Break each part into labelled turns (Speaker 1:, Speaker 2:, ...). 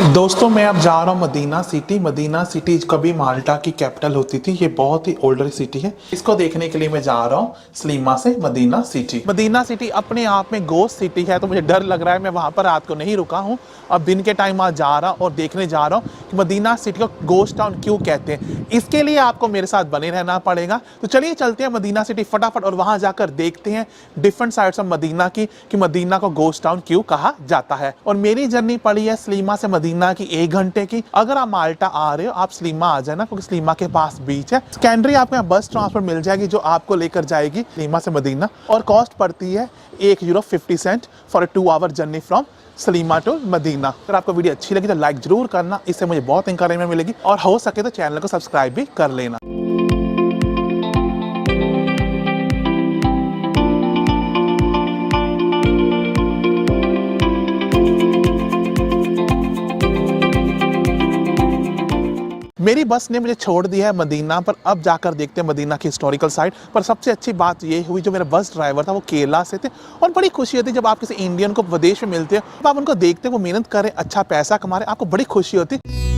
Speaker 1: दोस्तों मैं अब जा रहा हूँ मदीना सिटी। मदीना सिटी कभी माल्टा की कैपिटल होती थी। ये बहुत ही ओल्डर सिटी है। इसको देखने के लिए मैं जा रहा हूँ स्लीमा से मदीना सिटी। मदीना सिटी अपने आप में गोस्ट सिटी है, तो मुझे डर लग रहा है। मैं वहां पर रात को नहीं रुका हूँ। अब दिन के टाइम आज जा रहा हूँ और देखने जा रहा हूँ कि मदीना सिटी को गोस्ट टाउन क्यों कहते हैं। इसके लिए आपको मेरे साथ बने रहना पड़ेगा। तो चलिए चलते हैं मदीना सिटी फटाफट और वहां जाकर देखते हैं डिफरेंट साइड्स ऑफ मदीना की कि मदीना को गोस्ट टाउन क्यों कहा जाता है। और मेरी जर्नी पड़ी है स्लीमा से मदीना की 1 घंटे की। अगर आप माल्टा आ रहे हो आप स्लीमा आ जाना, क्योंकि स्लीमा के पास बीच है। सेकेंडरी आपको यहाँ बस ट्रांसफर मिल जाएगी जो आपको लेकर जाएगी स्लीमा से मदीना, और कॉस्ट पड़ती है €1.50 for 2 hour journey from Sliema to Mdina. अगर आपको वीडियो अच्छी लगी तो लाइक जरूर करना, इससे मुझे बहुत इंकरेजमेंट मिलेगी, और हो सके तो चैनल को सब्सक्राइब भी कर लेना। मेरी बस ने मुझे छोड़ दिया है मदीना पर। अब जाकर देखते हैं मदीना की हिस्टोरिकल साइट पर। सबसे अच्छी बात ये हुई जो मेरा बस ड्राइवर था वो केरला से थे, और बड़ी खुशी होती है जब आप किसी इंडियन को विदेश में मिलते हो, आप उनको देखते हो वो मेहनत करें, अच्छा पैसा कमा रहे, आपको बड़ी खुशी होती है।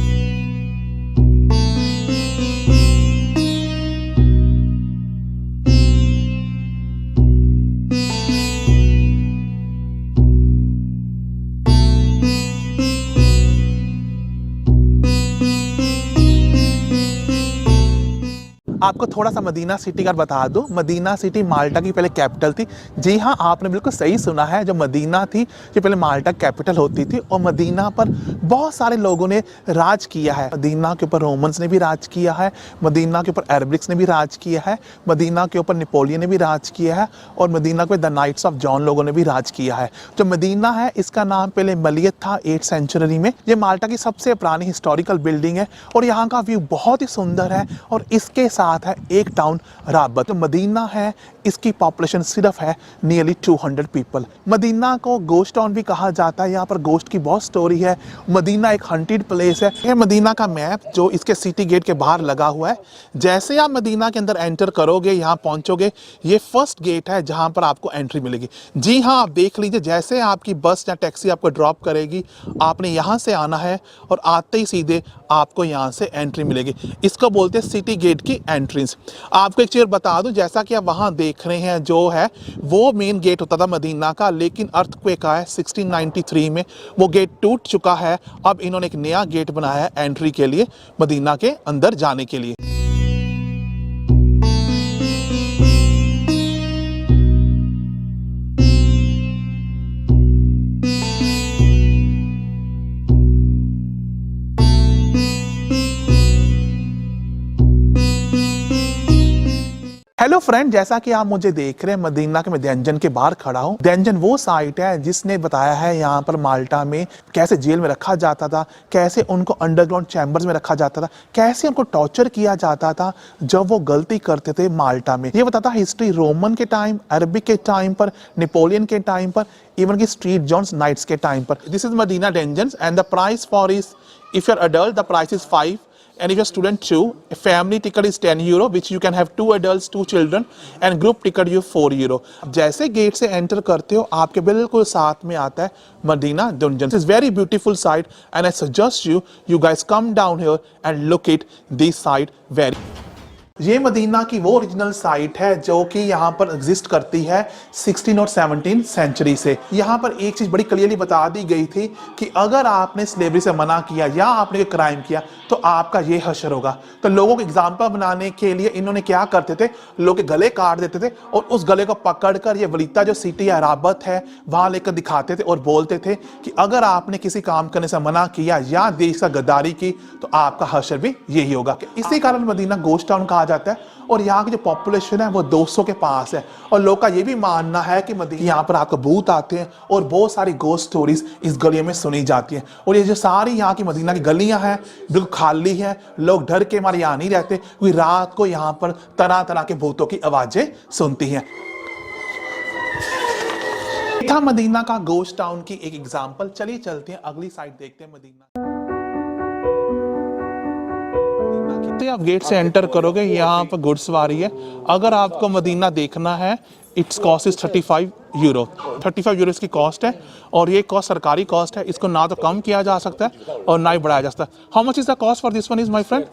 Speaker 1: आपको थोड़ा सा मदीना सिटी का बता दूं। मदीना सिटी माल्टा की पहले कैपिटल थी। जी हाँ, आपने बिल्कुल सही सुना है। जो मदीना थी जो पहले माल्टा कैपिटल होती थी, और मदीना पर बहुत सारे लोगों ने राज किया है। मदीना के ऊपर रोमन्स ने भी राज किया है, मदीना के ऊपर अरबिक्स ने भी राज किया है, मदीना के ऊपर नेपोलियन ने भी राज किया है, और मदीना के द नाइट्स ऑफ जॉन लोगों ने भी राज किया है। जो मदीना है इसका नाम पहले मलियत था 8th सेंचुरी में। ये माल्टा की सबसे पुरानी हिस्टोरिकल बिल्डिंग है, और यहाँ का व्यू बहुत ही सुंदर है। और इसके साथ है एक टाउन राबत। तो मदीना है इसकी पॉपुलेशन सिर्फ है नियरली 200 पीपल। मदीना को गोस्ट टाउन भी कहा जाता है। यहाँ पर गोस्ट की बहुत स्टोरी है। मदीना एक हंटेड प्लेस है। यह मदीना का मैप जो इसके सिटी गेट के बाहर लगा हुआ है। जैसे आप मदीना के अंदर एंटर करोगे, यहाँ पहुंचोगे, ये फर्स्ट गेट है जहां पर आपको एंट्री मिलेगी। जी हाँ, आप देख लीजिए, जैसे आपकी बस या टैक्सी आपको ड्रॉप करेगी, आपने यहाँ से आना है और आते ही सीधे आपको यहाँ से एंट्री मिलेगी। इसको बोलते हैं सिटी गेट की एंट्रेंस। आपको एक चीज बता दूं, जैसा कि आप वहां देख रहे हैं जो है वो मेन गेट होता था मदीना का, लेकिन अर्थक्वेक आया 1693 में, वो गेट टूट चुका है। अब इन्होंने एक नया गेट बनाया है एंट्री के लिए, मदीना के अंदर जाने के लिए। हेलो फ्रेंड, जैसा कि आप मुझे देख रहे हैं मदीना के मैं देंजन के बाहर खड़ा हूँ। देंजन वो साइट है जिसने बताया है यहाँ पर माल्टा में कैसे जेल में रखा जाता था, कैसे उनको अंडरग्राउंड चैम्बर्स में रखा जाता था, कैसे उनको टॉर्चर किया जाता था जब वो गलती करते थे माल्टा में। ये बताता हिस्ट्री रोमन के टाइम, अरबिक के टाइम पर, नेपोलियन के टाइम पर, इवन की स्ट्रीट जॉन्स नाइट्स के टाइम पर। This is Medina dungeons and the price for is, if you are adult the price is 5, and if you're student 2, a family ticket is €10, which you can have 2 adults 2 children, and group ticket you €4। जैसे gate से enter करते हो आपके बिल्कुल साथ में आता है Mdina dungeon. It's very beautiful site and I suggest you guys come down here and look at this site very। ये मदीना की वो ओरिजिनल साइट है जो कि यहाँ पर एग्जिस्ट करती है 16 और 17 सेंचुरी से। यहाँ पर एक चीज बड़ी क्लियरली बता दी गई थी कि अगर आपने स्लेवरी से मना किया या आपने क्राइम किया तो आपका ये हशर होगा। तो लोगों को एग्जाम्पल बनाने के लिए इन्होंने क्या करते थे, लोगों के गले काट देते थे और उस गले को पकड़कर ये वलीता जो सिटी है राबत है वहां लेकर दिखाते थे और बोलते थे कि अगर आपने किसी काम करने से मना किया या देश का गद्दारी की तो आपका हशर भी यही होगा। इसी कारण मदीना गोस्ट टाउन कहा जाता है, और यहाँ की जो पॉपुलेशन है वो 200 के पास है। और लोग का ये भी मानना है कि मदीना यहाँ पर आपको भूत आते हैं और बहुत सारी गोस्ट स्टोरीज इस गलियों में सुनी जाती हैं। और ये जो सारी यहाँ की मदीना की गलियां हैं बिल्कुल खाली हैं, लोग डर के मारे यहाँ नहीं रहते, क्योंकि रात को यहाँ पर तरह तरह के भूतों की आवाजें सुनती हैं। था मदीना का गोस्ट टाउन की एक एग्जाम्पल। चलिए चलते हैं अगली साइड देखते हैं मदीना। आप गेट से एंटर करोगे, यहाँ पर घुड़सवारी है। अगर आपको मदीना देखना है, it's cost is 35 euro. 35 euro इसकी कॉस्ट है और ये कॉस्ट सरकारी कॉस्ट है, इसको ना तो कम किया जा सकता है और ना ही बढ़ाया जा सकता है। How much is the cost for this one is my friend?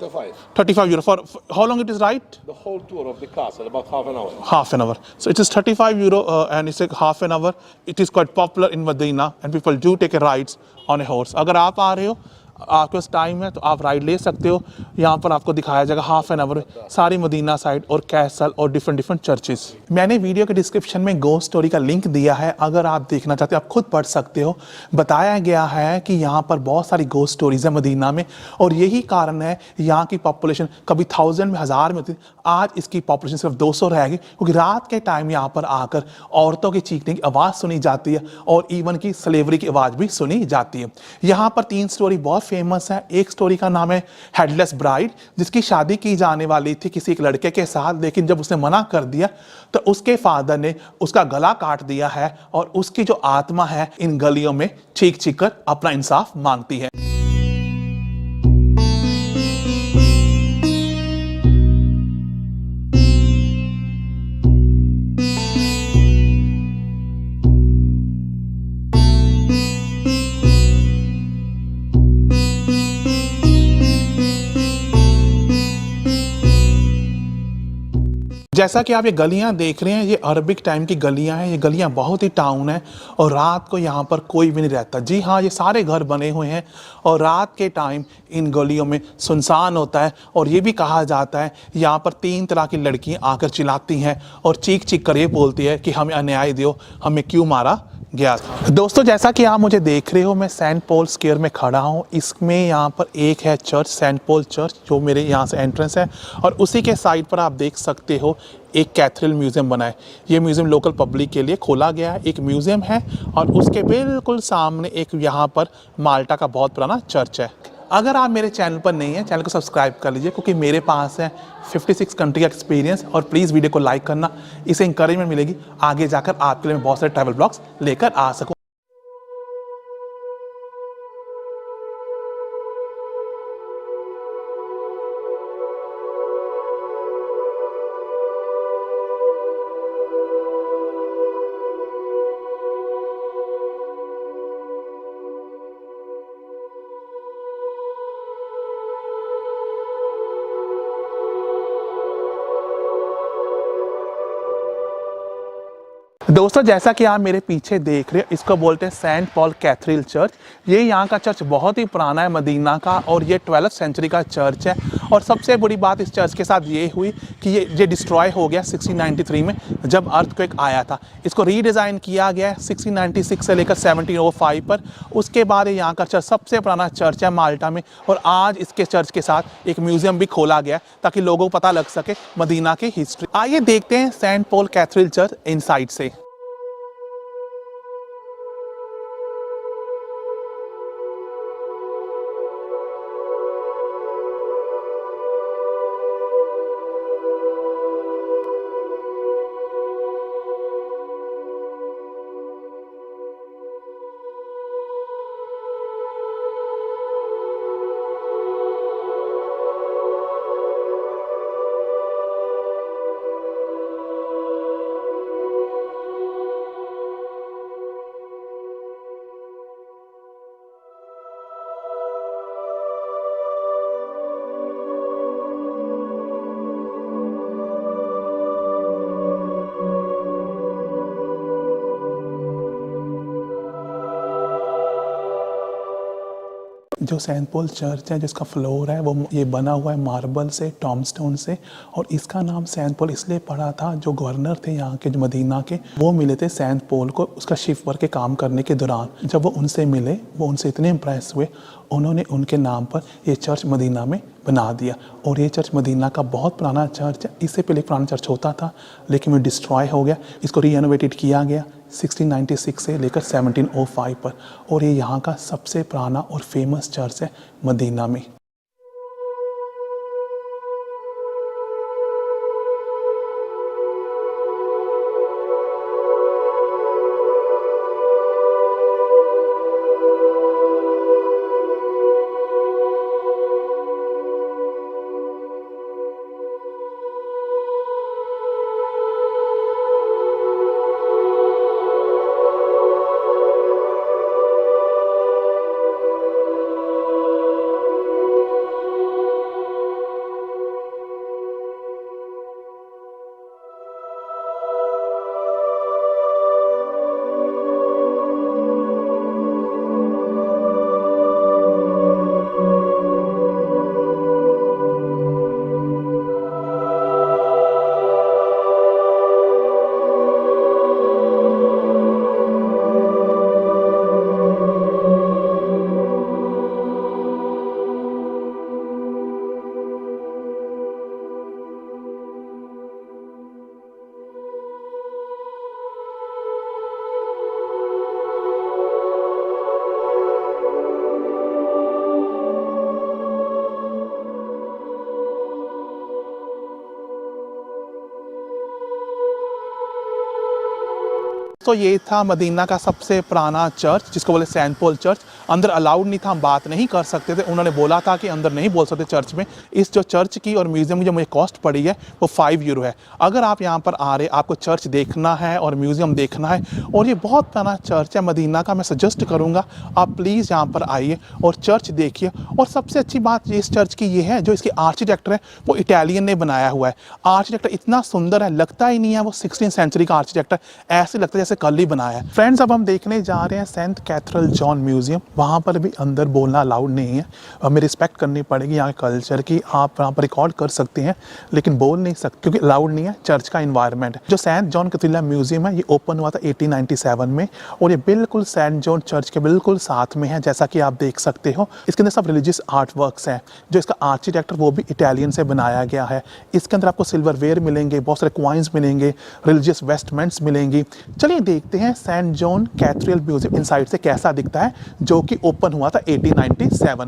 Speaker 1: 35 euro. For how long it is right?
Speaker 2: The whole tour of the castle, about half an hour.
Speaker 1: Half an hour. So it is 35 euro and it's like half an hour. It is quite popular in Medina and people do take a rides on a horse. अगर आप आ रहे हो, आपके पास time है तो आप ride ले सकते हो। यहाँ पर आपको दिखाया जाएगा हाफ एन आवर सारी मदीना साइड और कैसल और डिफरेंट डिफरेंट चर्चेस। मैंने वीडियो के डिस्क्रिप्शन में गोस्ट स्टोरी का लिंक दिया है, अगर आप देखना चाहते हो आप खुद पढ़ सकते हो। बताया गया है कि यहाँ पर बहुत सारी गोस्ट स्टोरीज है मदीना में और यही कारण है यहाँ की पॉपुलेशन कभी 1000 में 1000 में होती, आज इसकी पॉपुलेशन सिर्फ 200 रहेगी क्योंकि रात के टाइम यहाँ पर आकर औरतों की चीखने की आवाज़ सुनी जाती है और इवन की स्लेवरी की आवाज़ भी सुनी जाती है। यहाँ पर 3 स्टोरी बहुत फेमस है। एक स्टोरी का नाम है हेडलेस ब्राइड, जिसकी शादी की जाने वाली थी किसी एक लड़के के साथ, लेकिन जब उसने मना कर दिया तो उसके फादर ने उसका गला काट दिया है और उसकी जो आत्मा है इन गलियों में चीख चीख कर अपना इंसाफ मांगती है। जैसा कि आप ये गलियां देख रहे हैं, ये अरबिक टाइम की गलियां हैं। ये गलियां बहुत ही टाउन है और रात को यहाँ पर कोई भी नहीं रहता। जी हाँ, ये सारे घर बने हुए हैं और रात के टाइम इन गलियों में सुनसान होता है और ये भी कहा जाता है यहाँ पर 3 तरह की लड़कियाँ आकर चिल्लाती हैं और चीख चीख कर ये बोलती है कि हमें अन्याय दो, हमें क्यों मारा गया था। दोस्तों, जैसा कि आप मुझे देख रहे हो, मैं सेंट पॉल स्क्वायर में खड़ा हूँ। इसमें यहाँ पर एक है चर्च, सेंट पॉल चर्च, जो मेरे यहाँ से एंट्रेंस है और उसी के साइड पर आप देख सकते हो एक कैथेड्रल म्यूज़ियम बना है। ये म्यूज़ियम लोकल पब्लिक के लिए खोला गया है, एक म्यूज़ियम है और उसके बिल्कुल सामने एक यहाँ पर माल्टा का बहुत पुराना चर्च है। अगर आप मेरे चैनल पर नहीं हैं, चैनल को सब्सक्राइब कर लीजिए क्योंकि मेरे पास है 56 कंट्री का एक्सपीरियंस और प्लीज़ वीडियो को लाइक करना, इससे इंकरेजमेंट मिलेगी आगे जाकर आपके लिए मैं बहुत सारे ट्रैवल ब्लॉग्स लेकर आ सकूँ। दोस्तों, जैसा कि आप मेरे पीछे देख रहे हो, इसको बोलते हैं सेंट पॉल कैथेड्रल चर्च। ये यहाँ का चर्च बहुत ही पुराना है मदीना का और ये 12th सेंचुरी का चर्च है। और सबसे बड़ी बात इस चर्च के साथ ये हुई कि ये डिस्ट्रॉय हो गया 1693 में जब अर्थक्वेक आया था। इसको रीडिज़ाइन किया गया है 1696 से लेकर 1705 पर। उसके बाद ये यहाँ का चर्च सबसे पुराना चर्च है माल्टा में और आज इसके चर्च के साथ एक म्यूज़ियम भी खोला गया ताकि लोगों को पता लग सके मदीना की हिस्ट्री। आइए देखते हैं Saint Paul Cathedral church inside से। जो सेंट पॉल चर्च है जिसका फ्लोर है वो ये बना हुआ है मार्बल से, टॉमस्टोन से। और इसका नाम सेंट पॉल इसलिए पड़ा था, जो गवर्नर थे यहाँ के जो मदीना के, वो मिले थे सेंट पॉल को उसका शिप वर्क के काम करने के दौरान। जब वो उनसे मिले, वो उनसे इतने इम्प्रेस हुए, उन्होंने उनके नाम पर ये चर्च मदीना में बना दिया। और ये चर्च मदीना का बहुत पुराना चर्च है। इससे पहले पुराना चर्च होता था लेकिन वो डिस्ट्रॉय हो गया। इसको रीएनोवेटेड किया गया 1696 से लेकर 1705 पर और ये यहाँ का सबसे पुराना और फेमस चर्च है मदीना में। दोस्तों ये था मदीना का सबसे पुराना चर्च जिसको बोले सेंट पॉल चर्च। अंदर अलाउड नहीं था, हम बात नहीं कर सकते थे, उन्होंने बोला था कि अंदर नहीं बोल सकते चर्च में। इस जो चर्च की और म्यूज़ियम की जो मुझे कॉस्ट पड़ी है वो 5 यूरो है। अगर आप यहाँ पर आ रहे, आपको चर्च देखना है और म्यूज़ियम देखना है और ये बहुत पुराना चर्च है मदीना का, मैं सजेस्ट करूँगा आप प्लीज़ यहाँ पर आइए और चर्च देखिए। और सबसे अच्छी बात इस चर्च की ये है जो इसके आर्किटेक्टर है वो इटालियन ने बनाया हुआ है। आर्किटेक्टर इतना सुंदर है, लगता ही नहीं है वो 16th सेंचुरी का आर्किटेक्टर, ऐसे लगता है जैसे कल ही बनाया है। फ्रेंड्स अब हम देखने जा रहे हैं सेंट कैथेड्रल जॉन म्यूजियम। वहाँ पर भी अंदर बोलना अलाउड नहीं है, हमें रिस्पेक्ट करनी पड़ेगी यहाँ कल्चर की। आप यहाँ पर रिकॉर्ड कर सकते हैं लेकिन बोल नहीं सकते क्योंकि अलाउड नहीं है, चर्च का इन्वायरमेंट है। जो सेंट जॉन कैथेड्रल म्यूजियम है ये ओपन हुआ था 1897 में और ये बिल्कुल सेंट जॉन चर्च के बिल्कुल साथ में है, जैसा कि आप देख सकते हो। इसके अंदर सब रिलीजियस आर्ट वर्क्स हैं। जो इसका आर्किटेक्टर वो भी इटालियन से बनाया गया है। इसके अंदर आपको सिल्वरवेयर मिलेंगे, बहुत सारे क्वाइंस मिलेंगे, रिलीजियस वेस्टमेंट्स मिलेंगी। चलिए देखते हैं Saint John Cathedral Museum inside से कैसा दिखता है, जो कि ओपन हुआ था 1897।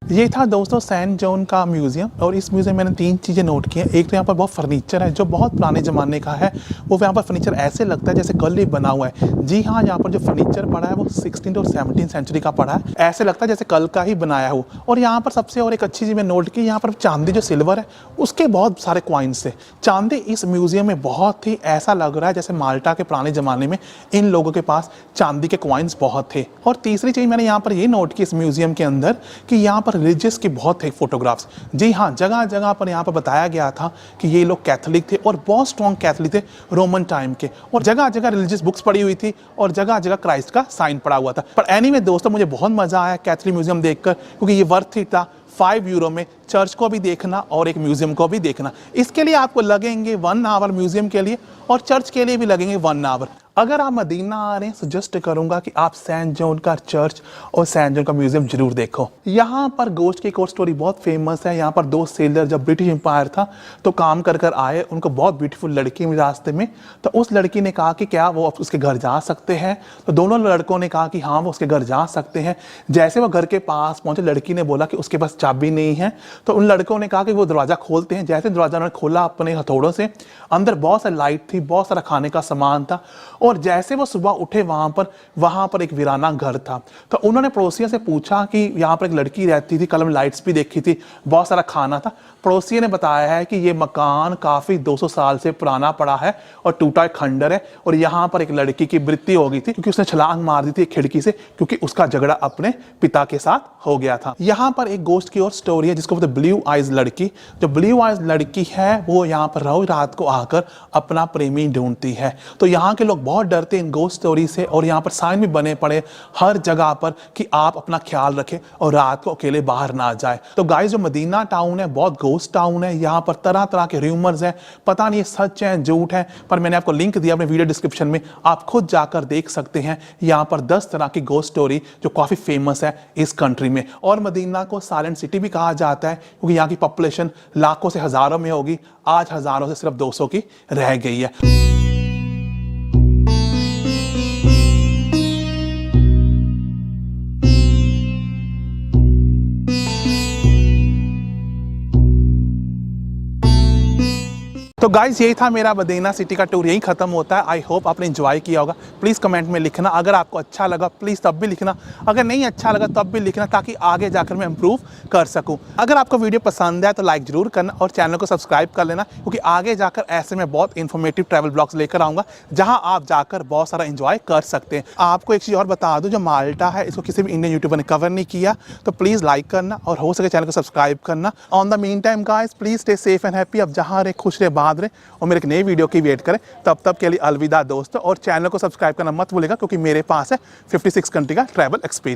Speaker 1: ये था दोस्तों सेंट जॉन का म्यूजियम। और इस म्यूजियम में मैंने 3 चीज़ें नोट की हैं। एक तो यहाँ पर बहुत फर्नीचर है जो बहुत पुराने ज़माने का है, वो यहाँ पर फर्नीचर ऐसे लगता है जैसे कल ही बना हुआ है। जी हाँ, यहाँ पर जो फर्नीचर पड़ा है वो 16th और 17th सेंचुरी का पड़ा है, ऐसे लगता है जैसे कल का ही बनाया हो। और यहाँ पर सबसे और एक अच्छी चीज़ मैं नोट की, यहाँ पर चांदी जो सिल्वर है उसके बहुत सारे क्वाइंस थे। चांदी इस म्यूजियम में बहुत ही ऐसा लग रहा है जैसे माल्टा के पुराने ज़माने में इन लोगों के पास चांदी के क्वाइंस बहुत थे। और तीसरी चीज़ मैंने यहाँ पर ये नोट की इस म्यूजियम के अंदर कि यहाँ पर रिलीजियस की बहुत थे फोटोग्राफ्स। जी हाँ, जगह जगह पर यहाँ पर बताया गया था कि ये लोग कैथोलिक थे और बहुत स्ट्रॉन्ग कैथोलिक थे रोमन टाइम के। और जगह जगह रिलीजियस बुक्स पड़ी हुई थी और जगह जगह क्राइस्ट का साइन पड़ा हुआ था। पर एनीवे दोस्तों, मुझे बहुत मजा आया कैथोलिक म्यूजियम देखकर, क्योंकि ये वर्थ इट था 5 यूरो में चर्च को भी देखना और एक म्यूजियम को भी देखना। इसके लिए आपको लगेंगे 1 आवर म्यूजियम के लिए और चर्च के लिए भी लगेंगे 1 आवर। अगर आप मदीना आ रहे हैं सजेस्ट करूंगा कि आप सेंट जॉन का चर्च और सेंट जॉन का म्यूजियम जरूर देखो। यहाँ पर गोश्त की एक और स्टोरी बहुत फेमस है। यहाँ पर 2 सेलर जब ब्रिटिश एम्पायर था तो काम कर कर आए, उनको बहुत ब्यूटीफुल लड़की मिली रास्ते में। तो उस लड़की ने कहा कि क्या वो उसके घर जा सकते हैं, तो दोनों लड़कों ने कहा कि हाँ वो उसके घर जा सकते हैं। जैसे वो घर के पास पहुंचे, लड़की ने बोला कि उसके पास चाबी नहीं है, तो उन लड़कों ने कहा कि वो दरवाज़ा खोलते हैं। जैसे दरवाज़ा उन्होंने खोला अपने हथौड़ों से, अंदर बहुत सारी लाइट थी, बहुत सारा खाने का सामान था और जैसे वो सुबह उठे वहां पर एक वीराना घर था। तो उन्होंने पड़ोसियों से पूछा कि यहाँ पर एक लड़की रहती थी, कल में लाइट्स भी देखी थी, बहुत सारा खाना था। पड़ोसी ने बताया है कि ये मकान काफी 200 साल से पुराना पड़ा है और टूटा एक खंडर है, और यहाँ पर एक लड़की की मृत्यु हो गई थी क्योंकि उसने छलांग मार दी थी एक खिड़की से, क्योंकि उसका झगड़ा अपने पिता के साथ हो गया था। यहाँ पर एक गोस्ट की और स्टोरी है जिसको बोलते ब्लू आइज लड़की। जो ब्लू आइज लड़की है वो यहाँ पर रोज रात को आकर अपना प्रेमी ढूंढती है। तो यहाँ के लोग बहुत डरते हैं इन गोस्ट स्टोरी से, और यहाँ पर साइन भी बने पड़े हर जगह पर कि आप अपना ख्याल रखें और रात को अकेले बाहर ना जाए। तो गाइस, जो मदीना टाउन है बहुत गोस्ट टाउन है। यहाँ पर तरह तरह के रूमर्स हैं, पता नहीं ये सच है झूठ है, पर मैंने आपको लिंक दिया अपने वीडियो डिस्क्रिप्शन में, आप खुद जाकर देख सकते हैं। यहाँ पर 10 तरह की गोस्ट स्टोरी जो काफी फेमस है इस कंट्री में। और मदीना को साइलेंट सिटी भी कहा जाता है क्योंकि यहाँ की पॉपुलेशन लाखों से हजारों में होगी, आज हजारों से सिर्फ 200 की रह गई है। तो गाइस, यही था मेरा मदीना सिटी का टूर, यही खत्म होता है। आई होप आपने एंजॉय किया होगा। प्लीज़ कमेंट में लिखना, अगर आपको अच्छा लगा प्लीज़ तब भी लिखना, अगर नहीं अच्छा लगा तब भी लिखना, ताकि आगे जाकर मैं इंप्रूव कर सकूं। अगर आपको वीडियो पसंद है तो लाइक जरूर करना और चैनल को सब्सक्राइब कर लेना, क्योंकि आगे जाकर ऐसे में बहुत इन्फॉर्मेटिव ट्रैवल ब्लॉग्स लेकर आऊँगा जहाँ आप जाकर बहुत सारा इंजॉय कर सकते हैं। आपको एक चीज़ और बता दूँ, जो माल्टा है इसको किसी भी इंडियन यूट्यूबर ने कवर नहीं किया, तो प्लीज़ लाइक करना और हो सके चैनल को सब्सक्राइब करना। On the mean time guys, please stay safe and happy. अब जहाँ रहे खुश रहे, बात रहे, और मेरे एक नई वीडियो की वेट करें। तब के लिए अलविदा दोस्तों, और चैनल को सब्सक्राइब करना मत भूलेगा क्योंकि मेरे पास है 56 कंट्री का ट्रैवल एक्सपीरियंस।